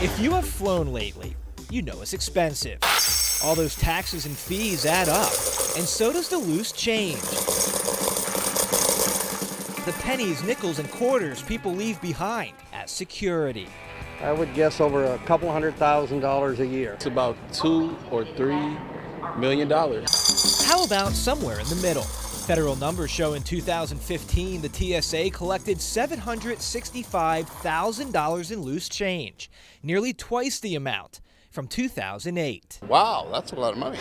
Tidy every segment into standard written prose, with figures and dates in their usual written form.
If you have flown lately, you know it's expensive. All those taxes and fees add up, and so does the loose change. The pennies, nickels, and quarters people leave behind as security. I would guess over a couple $100,000 a year. It's about $2 or $3 million. How about somewhere in the middle? Federal numbers show in 2015 the TSA collected $765,000 in loose change, nearly twice the amount from 2008. Wow, that's a lot of money.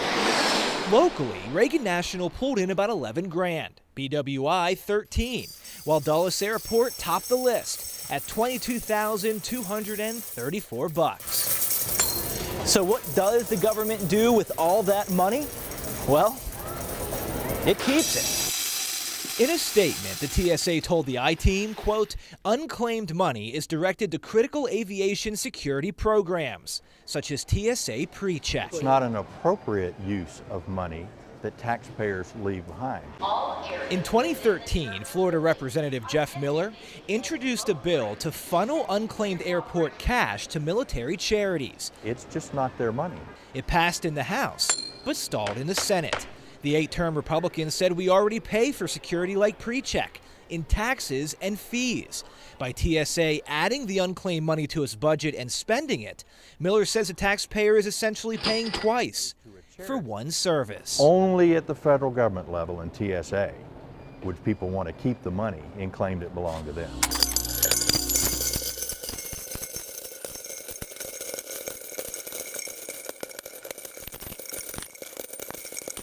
Locally, Reagan National pulled in about 11 grand, BWI 13, while Dulles Airport topped the list at $22,234. So what does the government do with all that money? Well, it keeps it. In a statement, the TSA told the I-Team, quote, unclaimed money is directed to critical aviation security programs, such as TSA PreCheck. It's not an appropriate use of money that taxpayers leave behind. In 2013, Florida Representative Jeff Miller introduced a bill to funnel unclaimed airport cash to military charities. It's just not their money. It passed in the House, but stalled in the Senate. The 8-term Republicans said we already pay for security like PreCheck in taxes and fees. By TSA adding the unclaimed money to its budget and spending it, Miller says the taxpayer is essentially paying twice for one service. Only at the federal government level in TSA would people want to keep the money and claim it belonged to them.